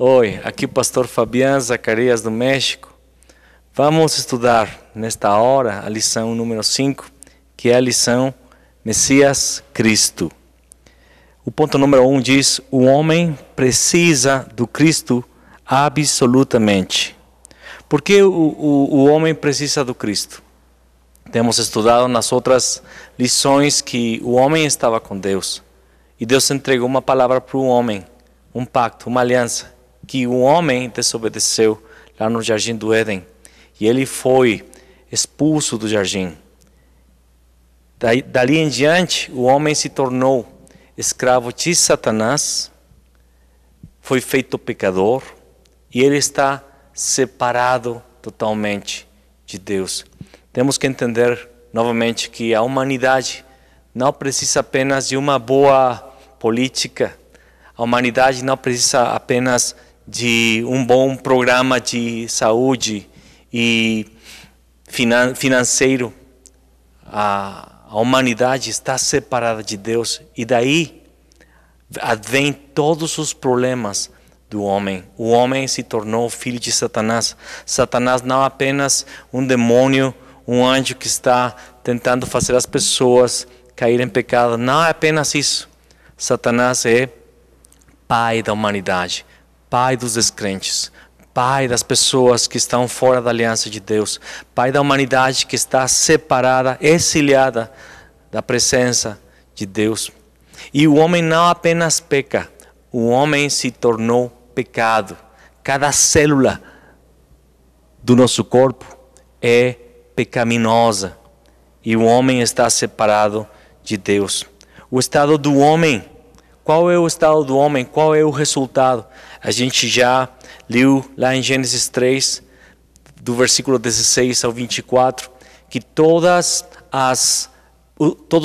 Oi, aqui o pastor Fabián Zacarias do México. Vamos estudar nesta hora a lição número 5, que é a lição Messias Cristo. O ponto número 1 diz: o homem precisa do Cristo absolutamente. Por que o homem precisa do Cristo? Temos estudado nas outras lições que o homem estava com Deus. E Deus entregou uma palavra para o homem, um pacto, uma aliança, que o homem desobedeceu lá no Jardim do Éden. E ele foi expulso do jardim. Dali em diante, o homem se tornou escravo de Satanás, foi feito pecador, e ele está separado totalmente de Deus. Temos que entender novamente que a humanidade não precisa apenas de uma boa política, a humanidade não precisa apenas de um bom programa de saúde e financeiro. A humanidade está separada de Deus e daí vem todos os problemas do homem. O homem se tornou filho de Satanás. Satanás não é apenas um demônio, um anjo que está tentando fazer as pessoas caírem em pecado. Não é apenas isso. Satanás é pai da humanidade, pai dos descrentes, pai das pessoas que estão fora da aliança de Deus, pai da humanidade que está separada, exiliada da presença de Deus. E o homem não apenas peca, o homem se tornou pecado. Cada célula do nosso corpo é pecaminosa e o homem está separado de Deus. O estado do homem, qual é o estado do homem? Qual é o resultado? A gente já leu lá em Gênesis 3, do versículo 16 ao 24, que todos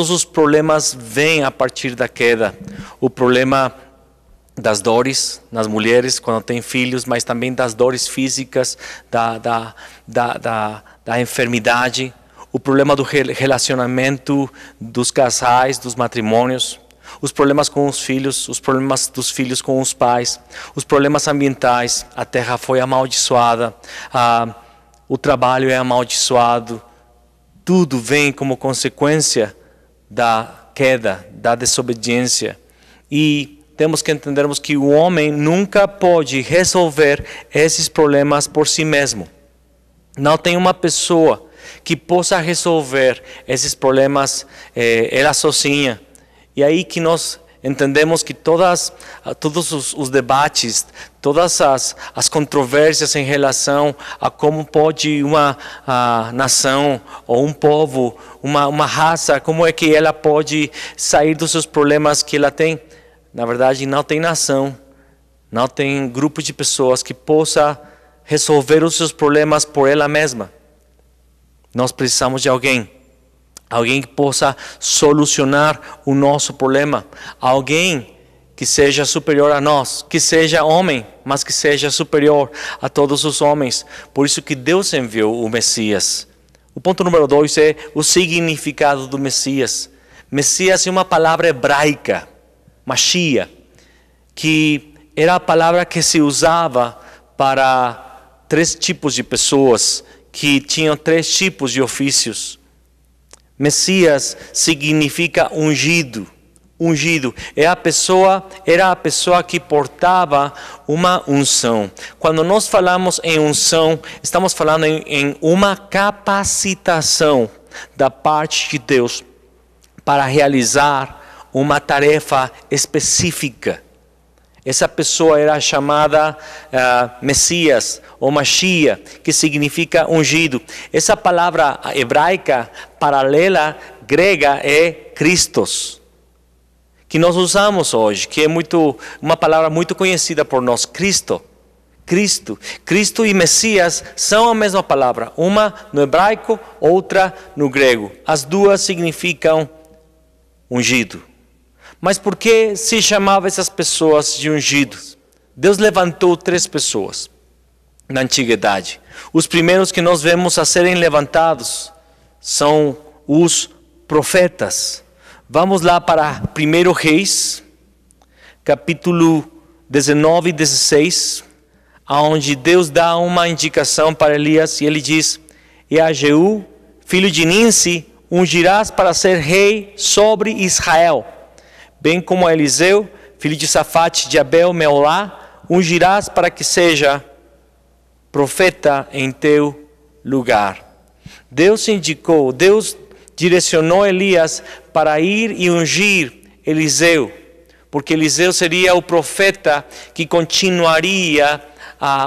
os problemas vêm a partir da queda. O problema das dores nas mulheres quando têm filhos, mas também das dores físicas, da enfermidade, o problema do relacionamento dos casais, dos matrimônios, os problemas com os filhos, os problemas dos filhos com os pais, os problemas ambientais, a terra foi amaldiçoada, o trabalho é amaldiçoado, tudo vem como consequência da queda, da desobediência. E temos que entendermos que o homem nunca pode resolver esses problemas por si mesmo. Não tem uma pessoa que possa resolver esses problemas ela sozinha. E aí que nós entendemos que todos os debates, todas as controvérsias em relação a como pode uma nação ou um povo, uma raça, como é que ela pode sair dos seus problemas que ela tem. Na verdade, não tem nação, não tem grupo de pessoas que possa resolver os seus problemas por ela mesma. Nós precisamos de alguém que possa solucionar o nosso problema, alguém que seja superior a nós, que seja homem, mas que seja superior a todos os homens. Por isso que Deus enviou o Messias. O ponto número 2 é o significado do Messias. Messias é uma palavra hebraica, Mashiach, que era a palavra que se usava para 3 tipos de pessoas que tinham 3 tipos de ofícios. Messias significa ungido. Ungido era a pessoa que portava uma unção. Quando nós falamos em unção, estamos falando em uma capacitação da parte de Deus para realizar uma tarefa específica. Essa pessoa era chamada Messias ou Mashiach, que significa ungido. Essa palavra hebraica paralela grega é Christos, que nós usamos hoje, que é uma palavra muito conhecida por nós, Cristo. Cristo e Messias são a mesma palavra, uma no hebraico, outra no grego. As duas significam ungido. Mas por que se chamava essas pessoas de ungidos? Deus levantou 3 pessoas na antiguidade. Os primeiros que nós vemos a serem levantados são os profetas. Vamos lá para 1 Reis, capítulo 19 e 16. onde Deus dá uma indicação para Elias e ele diz: e a Jeú, filho de Ninsi, ungirás para ser rei sobre Israel, bem como a Eliseu, filho de Safate de Abel Meolá, ungirás para que seja profeta em teu lugar. Deus indicou, Deus direcionou Elias para ir e ungir Eliseu, porque Eliseu seria o profeta que continuaria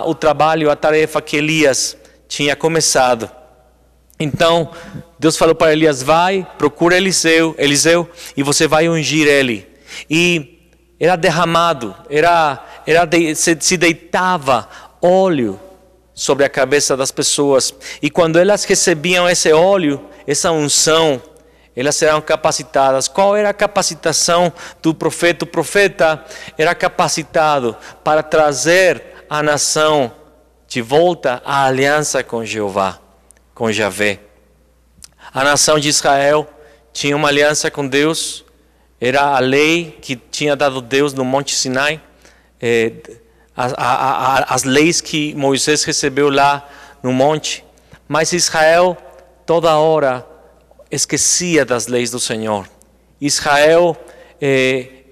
o trabalho, a tarefa que Elias tinha começado. Então, Deus falou para Elias: vai, procura Eliseu, e você vai ungir ele. E era derramado, se deitava óleo sobre a cabeça das pessoas. E quando elas recebiam esse óleo, essa unção, elas eram capacitadas. Qual era a capacitação do profeta? O profeta era capacitado para trazer a nação de volta à aliança com Jeová, com Javé. A nação de Israel tinha uma aliança com Deus, era a lei que tinha dado Deus no Monte Sinai, as leis que Moisés recebeu lá no monte, mas Israel toda hora esquecia das leis do Senhor. Israel,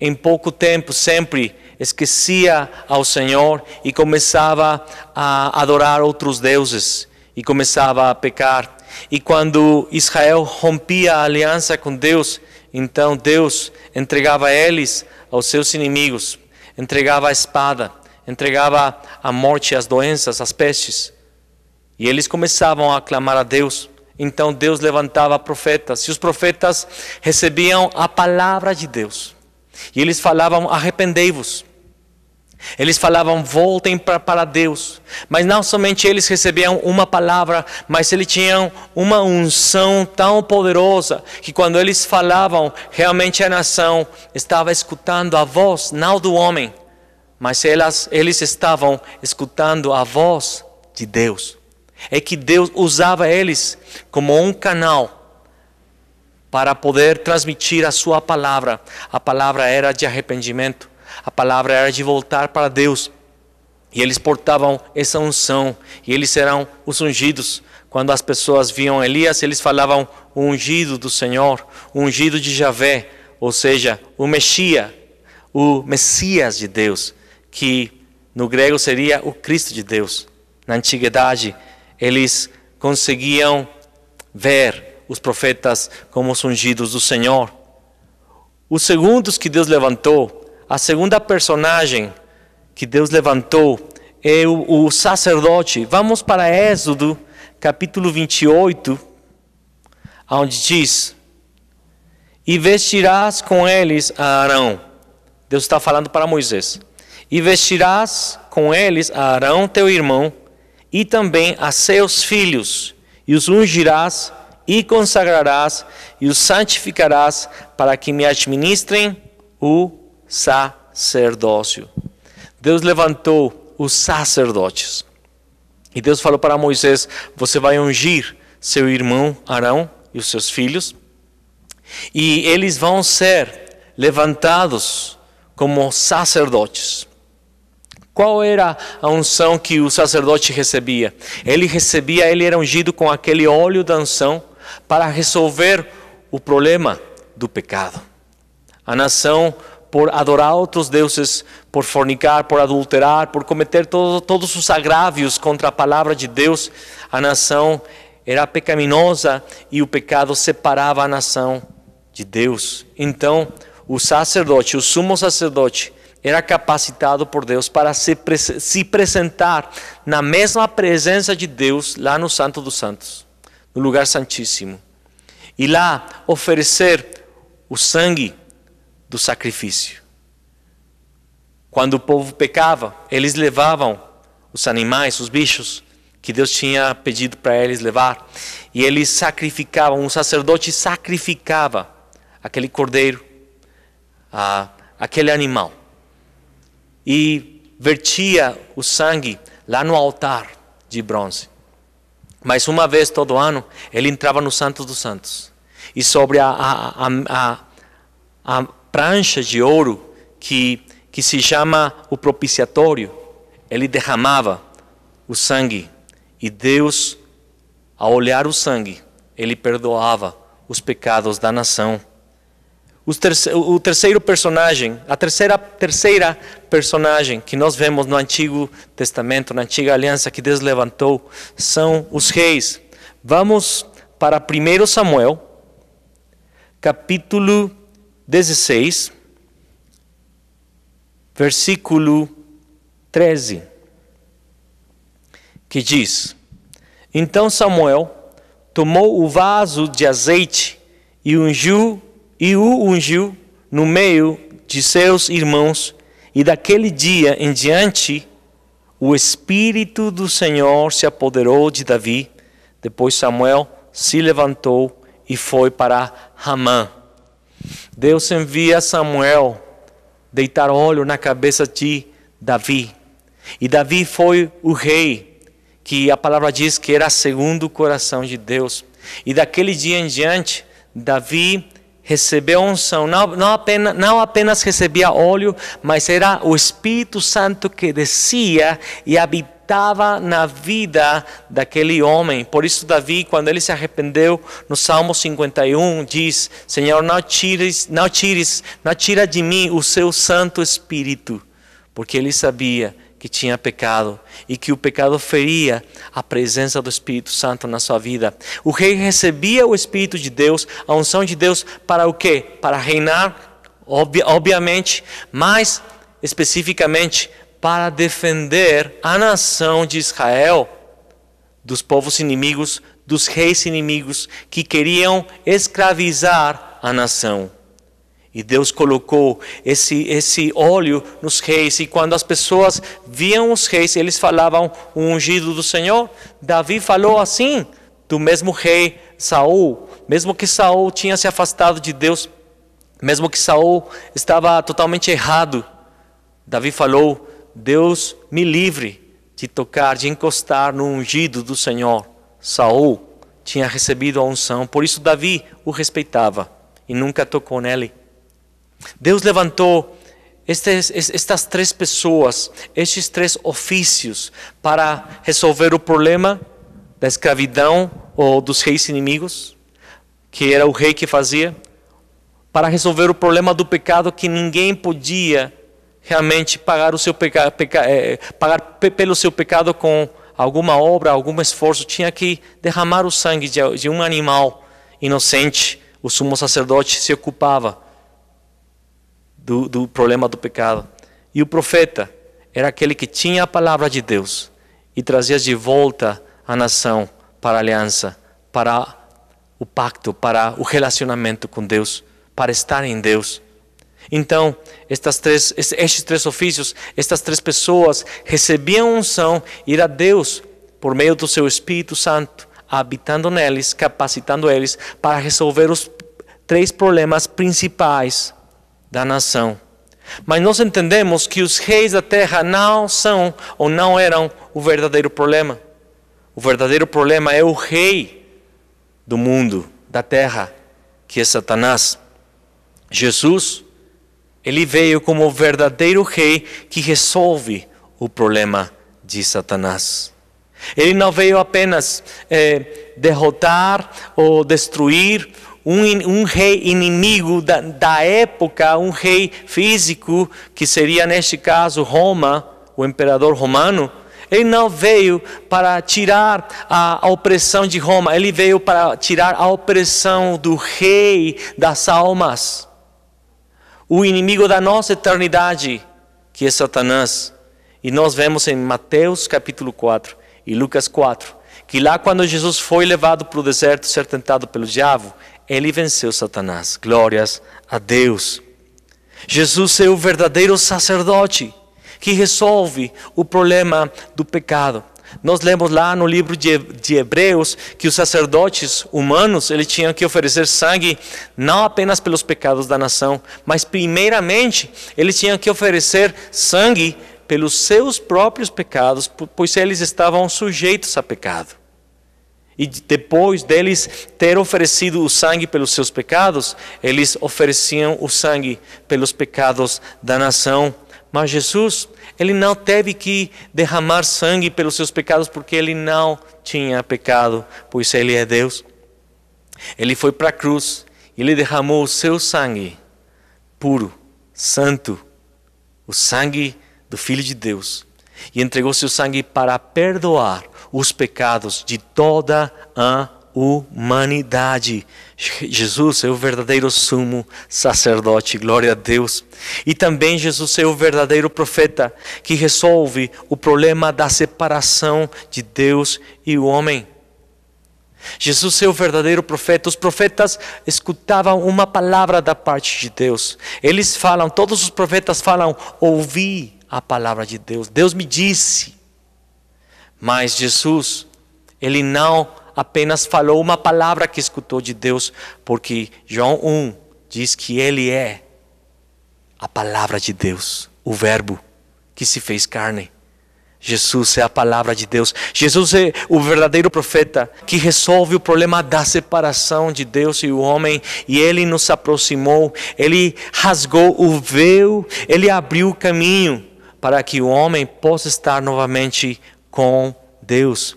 em pouco tempo, sempre esquecia ao Senhor e começava a adorar outros deuses e começava a pecar. E quando Israel rompia a aliança com Deus, então Deus entregava eles aos seus inimigos, entregava a espada, entregava a morte, as doenças, as pestes. E eles começavam a clamar a Deus. Então Deus levantava profetas, e os profetas recebiam a palavra de Deus. E eles falavam: arrependei-vos. Eles falavam: voltem para Deus. Mas não somente eles recebiam uma palavra, mas eles tinham uma unção tão poderosa que quando eles falavam, realmente a nação estava escutando a voz, não do homem, mas eles estavam escutando a voz de Deus. É que Deus usava eles como um canal para poder transmitir a sua palavra. A palavra era de arrependimento, a palavra era de voltar para Deus. E eles portavam essa unção, e eles eram os ungidos. Quando as pessoas viam Elias, eles falavam: o ungido do Senhor, o ungido de Javé, ou seja, o Messias de Deus, que no grego seria o Cristo de Deus. Na antiguidade, eles conseguiam ver os profetas como os ungidos do Senhor. Os segundos que Deus levantou, a segunda personagem que Deus levantou é o sacerdote. Vamos para Êxodo, capítulo 28, onde diz: e vestirás com eles a Arão. Deus está falando para Moisés. E vestirás com eles a Arão, teu irmão, e também a seus filhos, e os ungirás, e consagrarás, e os santificarás, para que me administrem o sacerdócio. Deus levantou os sacerdotes. E Deus falou para Moisés: você vai ungir seu irmão Arão e os seus filhos, e eles vão ser levantados como sacerdotes. Qual era a unção que o sacerdote recebia? Ele era ungido com aquele óleo da unção para resolver o problema do pecado. A nação, por adorar outros deuses, por fornicar, por adulterar, por cometer todos os agrávios contra a palavra de Deus, a nação era pecaminosa e o pecado separava a nação de Deus. Então, o sacerdote, o sumo sacerdote, era capacitado por Deus para se apresentar na mesma presença de Deus, lá no Santo dos Santos, no lugar santíssimo. E lá oferecer o sangue do sacrifício. Quando o povo pecava, eles levavam os animais, os bichos, que Deus tinha pedido para eles levar. E eles sacrificavam, um sacerdote sacrificava aquele cordeiro, aquele animal. E vertia o sangue lá no altar de bronze. Mas uma vez todo ano, ele entrava no Santo dos Santos. E sobre a prancha de ouro que se chama o propiciatório, ele derramava o sangue. E Deus, ao olhar o sangue, ele perdoava os pecados da nação. O terceiro personagem, a terceira personagem que nós vemos no Antigo Testamento, na Antiga Aliança, que Deus levantou, são os reis. Vamos para 1 Samuel, capítulo 16, versículo 13, que diz: Então Samuel tomou o vaso de azeite e o ungiu no meio de seus irmãos, e daquele dia em diante o Espírito do Senhor se apoderou de Davi. Depois Samuel se levantou e foi para Ramá. Deus envia Samuel deitar óleo na cabeça de Davi. E Davi foi o rei que a palavra diz que era segundo o coração de Deus. E daquele dia em diante, Davi recebeu unção. Não apenas recebia óleo, mas era o Espírito Santo que descia e habitava na vida daquele homem. Por isso Davi, quando ele se arrependeu, no Salmo 51, diz: Senhor, não tira de mim o seu Santo Espírito. Porque ele sabia que tinha pecado e que o pecado feria a presença do Espírito Santo na sua vida. O rei recebia o Espírito de Deus, a unção de Deus, para o quê? Para reinar, obviamente, mas especificamente para defender a nação de Israel dos povos inimigos, dos reis inimigos que queriam escravizar a nação. E Deus colocou esse óleo nos reis. E quando as pessoas viam os reis, eles falavam o ungido do Senhor. Davi falou assim do mesmo rei Saul. Mesmo que Saul tinha se afastado de Deus, mesmo que Saul estava totalmente errado, Davi falou: Deus me livre de tocar, de encostar no ungido do Senhor. Saul tinha recebido a unção, por isso Davi o respeitava e nunca tocou nele. Deus levantou estas três pessoas, estes três ofícios, para resolver o problema da escravidão ou dos reis inimigos, que era o rei que fazia, para resolver o problema do pecado, que ninguém podia realmente pagar pelo seu pecado com alguma obra, algum esforço. Tinha que derramar o sangue de um animal inocente. O sumo sacerdote se ocupava do problema do pecado. E o profeta era aquele que tinha a palavra de Deus e trazia de volta a nação para a aliança, para o pacto, para o relacionamento com Deus, para estar em Deus. Então, estes três ofícios, estas três pessoas recebiam unção e era Deus, por meio do seu Espírito Santo, habitando neles, capacitando eles para resolver os três problemas principais da nação. Mas nós entendemos que os reis da terra não são ou não eram o verdadeiro problema. O verdadeiro problema é o rei do mundo, da terra, que é Satanás. Jesus, ele veio como o verdadeiro rei que resolve o problema de Satanás. Ele não veio apenas derrotar ou destruir um rei inimigo da época, um rei físico, que seria neste caso Roma, o imperador romano. Ele não veio para tirar a opressão de Roma, ele veio para tirar a opressão do rei das almas. O inimigo da nossa eternidade, que é Satanás. E nós vemos em Mateus capítulo 4 e Lucas 4, que lá quando Jesus foi levado para o deserto ser tentado pelo diabo, ele venceu Satanás. Glórias a Deus. Jesus é o verdadeiro sacerdote que resolve o problema do pecado. Nós lemos lá no livro de Hebreus que os sacerdotes humanos, eles tinham que oferecer sangue não apenas pelos pecados da nação, mas primeiramente eles tinham que oferecer sangue pelos seus próprios pecados, pois eles estavam sujeitos a pecado. E depois deles ter oferecido o sangue pelos seus pecados, eles ofereciam o sangue pelos pecados da nação, Mas Jesus, ele não teve que derramar sangue pelos seus pecados, porque ele não tinha pecado, pois ele é Deus. Ele foi para a cruz e ele derramou o seu sangue puro, santo, o sangue do Filho de Deus, e entregou seu sangue para perdoar os pecados de toda a humanidade. Jesus é o verdadeiro sumo sacerdote, glória a Deus. E também Jesus é o verdadeiro profeta que resolve o problema da separação de Deus e o homem. Jesus é o verdadeiro profeta. Os profetas escutavam uma palavra da parte de Deus. Eles falam, todos os profetas falam, ouvi a palavra de Deus. Deus me disse. Mas Jesus, ele não apenas falou uma palavra que escutou de Deus, porque João 1 diz que ele é a palavra de Deus, o verbo que se fez carne. Jesus é a palavra de Deus. Jesus é o verdadeiro profeta que resolve o problema da separação de Deus e o homem. E ele nos aproximou, ele rasgou o véu, ele abriu o caminho para que o homem possa estar novamente com Deus.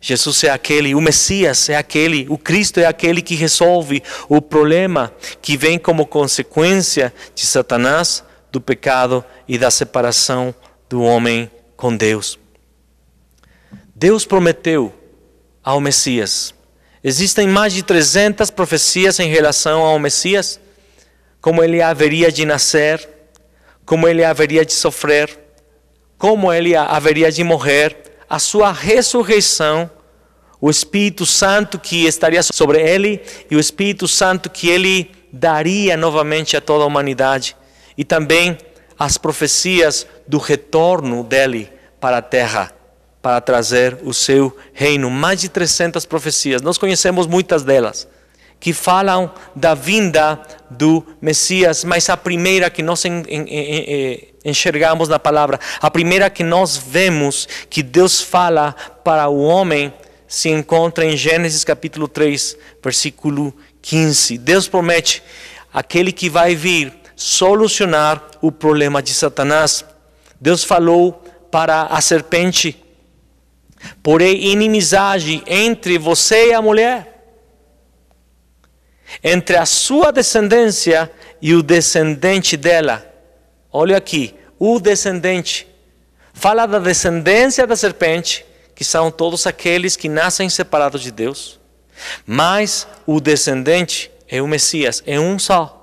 Jesus é aquele, o Messias é aquele, o Cristo é aquele que resolve o problema que vem como consequência de Satanás, do pecado e da separação do homem com Deus. Deus prometeu ao Messias. Existem mais de 300 profecias em relação ao Messias, como ele haveria de nascer, como ele haveria de sofrer, como ele haveria de morrer, a sua ressurreição, o Espírito Santo que estaria sobre ele e o Espírito Santo que ele daria novamente a toda a humanidade, e também as profecias do retorno dele para a terra, para trazer o seu reino. Mais de 300 profecias, nós conhecemos muitas delas, que falam da vinda do Messias, mas a primeira que nós enxergamos na palavra, a primeira que nós vemos que Deus fala para o homem, se encontra em Gênesis capítulo 3, versículo 15. Deus promete aquele que vai vir solucionar o problema de Satanás. Deus falou para a serpente: porém inimizade entre você e a mulher, entre a sua descendência e o descendente dela. Olha aqui, o descendente. Fala da descendência da serpente, que são todos aqueles que nascem separados de Deus. Mas o descendente é o Messias, é um só.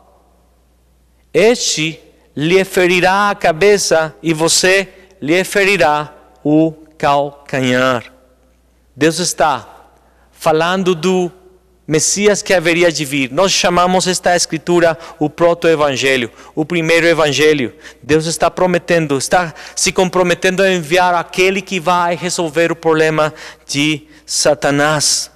Este lhe ferirá a cabeça e você lhe ferirá o calcanhar. Deus está falando do Messias que haveria de vir. Nós chamamos esta escritura o proto-evangelho, o primeiro evangelho. Deus está prometendo, está se comprometendo a enviar aquele que vai resolver o problema de Satanás.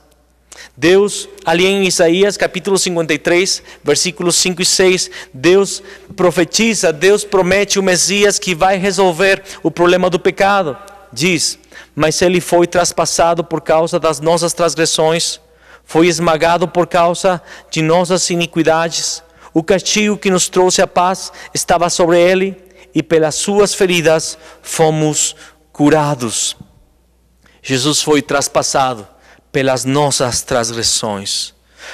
Deus, ali em Isaías capítulo 53, versículos 5 e 6, Deus profetiza, Deus promete o Messias que vai resolver o problema do pecado. Diz: mas ele foi traspassado por causa das nossas transgressões, foi esmagado por causa de nossas iniquidades. O castigo que nos trouxe a paz estava sobre ele, e pelas suas feridas fomos curados. Jesus foi traspassado pelas nossas transgressões,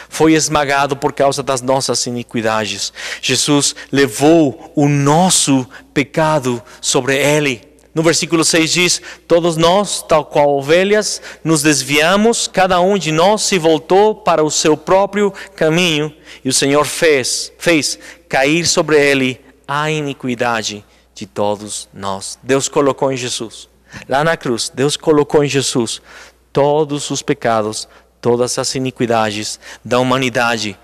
foi esmagado por causa das nossas iniquidades. Jesus levou o nosso pecado sobre ele. No versículo 6 diz: todos nós, tal qual ovelhas, nos desviamos, cada um de nós se voltou para o seu próprio caminho, e o Senhor fez cair sobre ele a iniquidade de todos nós. Deus colocou em Jesus, lá na cruz, Deus colocou em Jesus todos os pecados, todas as iniquidades da humanidade,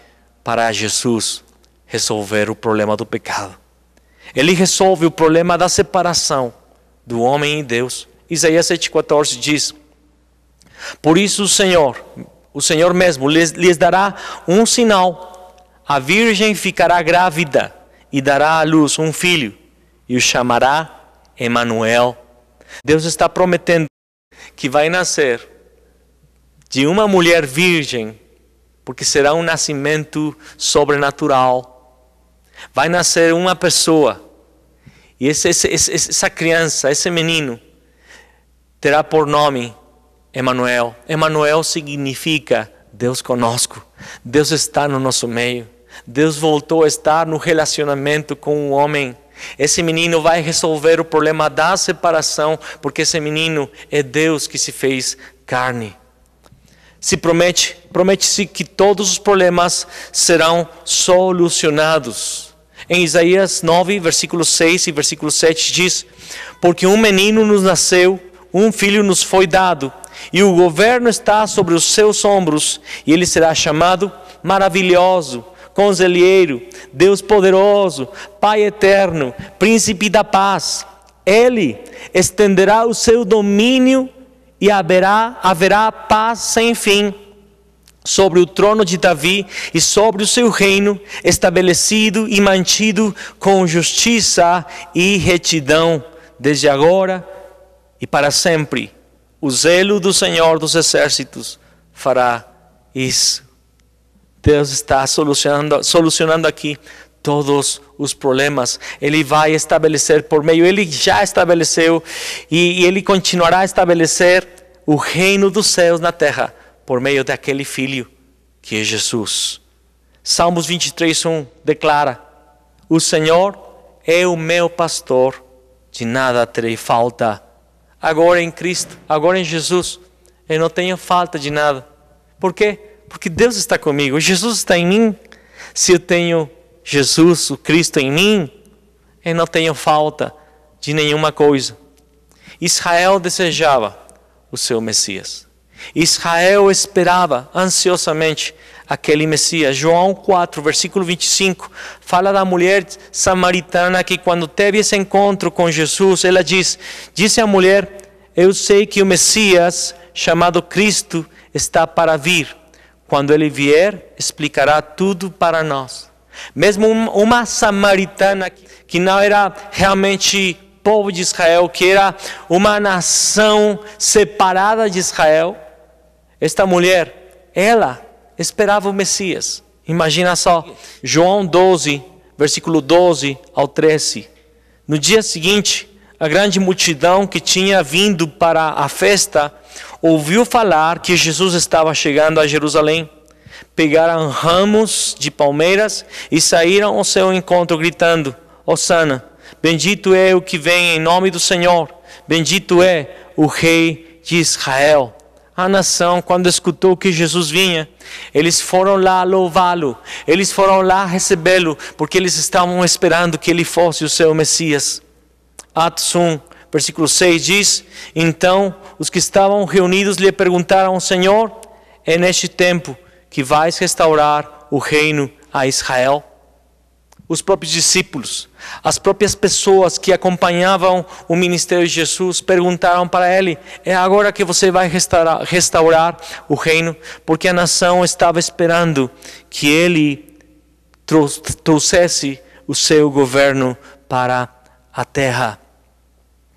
para Jesus resolver o problema do pecado. Ele resolve o problema da separação do homem e Deus. Isaías 7,14 diz: por isso o Senhor mesmo lhes dará um sinal, a virgem ficará grávida e dará à luz um filho, e o chamará Emanuel. Deus está prometendo que vai nascer de uma mulher virgem, porque será um nascimento sobrenatural. Vai nascer uma pessoa, E essa criança, esse menino, terá por nome Emanuel. Emanuel significa Deus conosco. Deus está no nosso meio. Deus voltou a estar no relacionamento com o homem. Esse menino vai resolver o problema da separação, porque esse menino é Deus que se fez carne. Promete-se que todos os problemas serão solucionados. Em Isaías 9, versículo 6 e versículo 7 diz: porque um menino nos nasceu, um filho nos foi dado, e o governo está sobre os seus ombros, e ele será chamado Maravilhoso, Conselheiro, Deus Poderoso, Pai Eterno, Príncipe da Paz. Ele estenderá o seu domínio e haverá paz sem fim sobre o trono de Davi e sobre o seu reino, estabelecido e mantido com justiça e retidão, desde agora e para sempre. O zelo do Senhor dos Exércitos fará isso. Deus está solucionando aqui todos os problemas. Ele vai estabelecer por meio, Ele já estabeleceu e Ele continuará a estabelecer o reino dos céus na terra por meio daquele Filho que é Jesus. Salmos 23:1 declara: o Senhor é o meu pastor, de nada terei falta. Agora em Cristo, agora em Jesus, eu não tenho falta de nada. Por quê? Porque Deus está comigo, Jesus está em mim. Se eu tenho Jesus, o Cristo em mim, eu não tenho falta de nenhuma coisa. Israel desejava o seu Messias. Israel esperava ansiosamente aquele Messias. João 4, versículo 25, fala da mulher samaritana que quando teve esse encontro com Jesus, ela disse à mulher: eu sei que o Messias, chamado Cristo, está para vir. Quando ele vier, explicará tudo para nós. Mesmo uma samaritana que não era realmente povo de Israel, que era uma nação separada de Israel, esta mulher, ela esperava o Messias. Imagina só, João 12, versículo 12 ao 13. No dia seguinte, a grande multidão que tinha vindo para a festa ouviu falar que Jesus estava chegando a Jerusalém. Pegaram ramos de palmeiras e saíram ao seu encontro gritando: Hosana, bendito é o que vem em nome do Senhor, bendito é o Rei de Israel. A nação, quando escutou que Jesus vinha, eles foram lá louvá-lo, eles foram lá recebê-lo, porque eles estavam esperando que ele fosse o seu Messias. Atos 1, versículo 6 diz: então os que estavam reunidos lhe perguntaram: Senhor, é neste tempo que vais restaurar o reino a Israel? Os próprios discípulos, as próprias pessoas que acompanhavam o ministério de Jesus perguntaram para ele: é agora que você vai restaurar o reino? Porque a nação estava esperando que ele trouxesse o seu governo para a terra.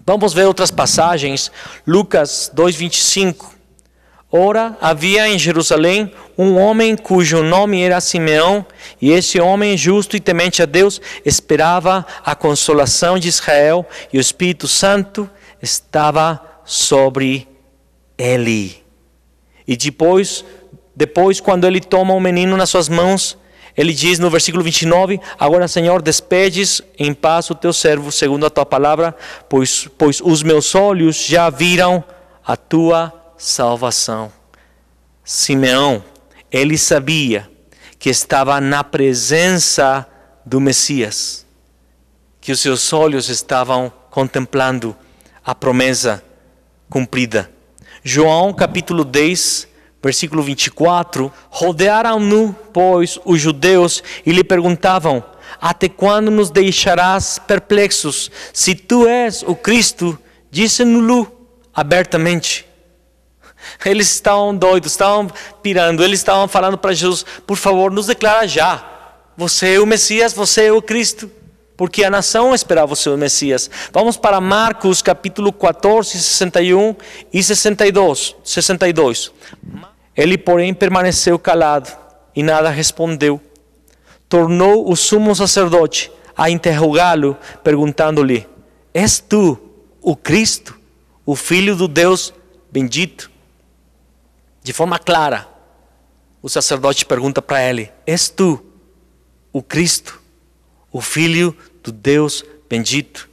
Vamos ver outras passagens. Lucas 2:25. Ora, havia em Jerusalém um homem cujo nome era Simeão, e esse homem, justo e temente a Deus, esperava a consolação de Israel, e o Espírito Santo estava sobre ele. E depois quando ele toma o menino nas suas mãos, ele diz no versículo 29, agora, Senhor, despedes em paz o teu servo, segundo a tua palavra, pois os meus olhos já viram a tua salvação. Simeão, ele sabia que estava na presença do Messias, que os seus olhos estavam contemplando a promessa cumprida. João capítulo 10, versículo 24, rodearam-no, pois, os judeus e lhe perguntavam: até quando nos deixarás perplexos? Se tu és o Cristo, disse-nos-lo abertamente. Eles estavam doidos, estavam pirando, eles estavam falando para Jesus: por favor, nos declara já, você é o Messias, você é o Cristo, porque a nação esperava o seu Messias. Vamos para Marcos capítulo 14, 61 e 62. Ele, porém, permaneceu calado e nada respondeu. Tornou o sumo sacerdote a interrogá-lo, perguntando-lhe: és tu o Cristo, o Filho do Deus bendito? De forma clara, o sacerdote pergunta para ele: és tu o Cristo, o Filho do Deus bendito?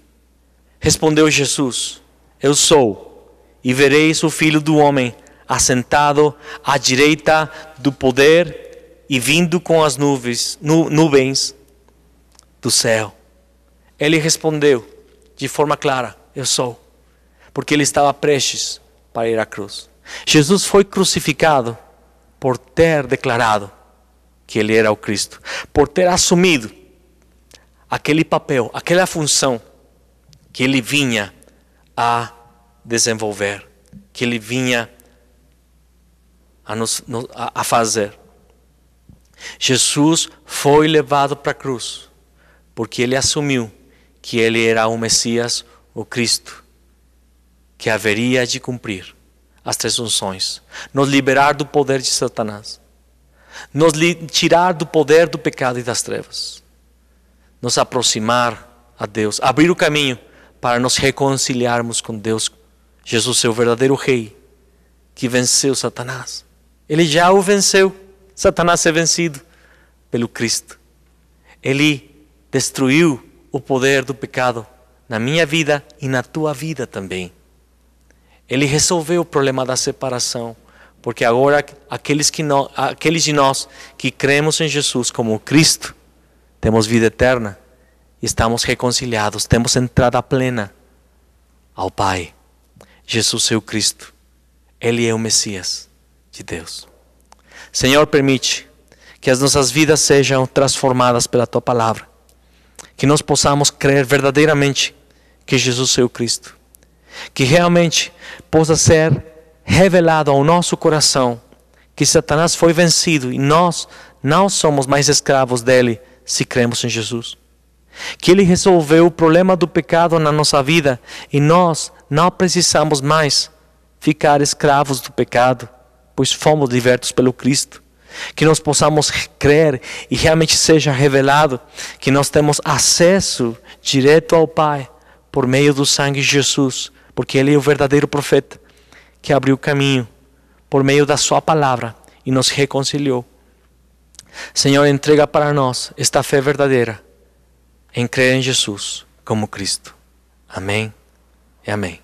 Respondeu Jesus: eu sou, e vereis o Filho do Homem assentado à direita do poder e vindo com as nuvens do céu. Ele respondeu de forma clara: eu sou, porque ele estava prestes para ir à cruz. Jesus foi crucificado por ter declarado que ele era o Cristo, por ter assumido aquele papel, aquela função que ele vinha a desenvolver, que ele vinha a fazer. Jesus foi levado para a cruz porque ele assumiu que ele era o Messias, o Cristo, que haveria de cumprir as 3 funções: nos liberar do poder de Satanás, nos tirar do poder do pecado e das trevas, nos aproximar a Deus, abrir o caminho para nos reconciliarmos com Deus. Jesus é o verdadeiro rei que venceu Satanás. Ele já o venceu. Satanás é vencido pelo Cristo. Ele destruiu o poder do pecado na minha vida e na tua vida também. Ele resolveu o problema da separação, porque agora aqueles de nós que cremos em Jesus como Cristo, temos vida eterna, estamos reconciliados, temos entrada plena ao Pai. Jesus é o Cristo, Ele é o Messias de Deus. Senhor, permite que as nossas vidas sejam transformadas pela Tua Palavra, que nós possamos crer verdadeiramente que Jesus é o Cristo, que realmente possa ser revelado ao nosso coração que Satanás foi vencido e nós não somos mais escravos dele se cremos em Jesus. Que Ele resolveu o problema do pecado na nossa vida e nós não precisamos mais ficar escravos do pecado, pois fomos libertos pelo Cristo. Que nós possamos crer e realmente seja revelado que nós temos acesso direto ao Pai por meio do sangue de Jesus, porque Ele é o verdadeiro profeta que abriu o caminho por meio da Sua palavra e nos reconciliou. Senhor, entrega para nós esta fé verdadeira em crer em Jesus como Cristo. Amém e amém.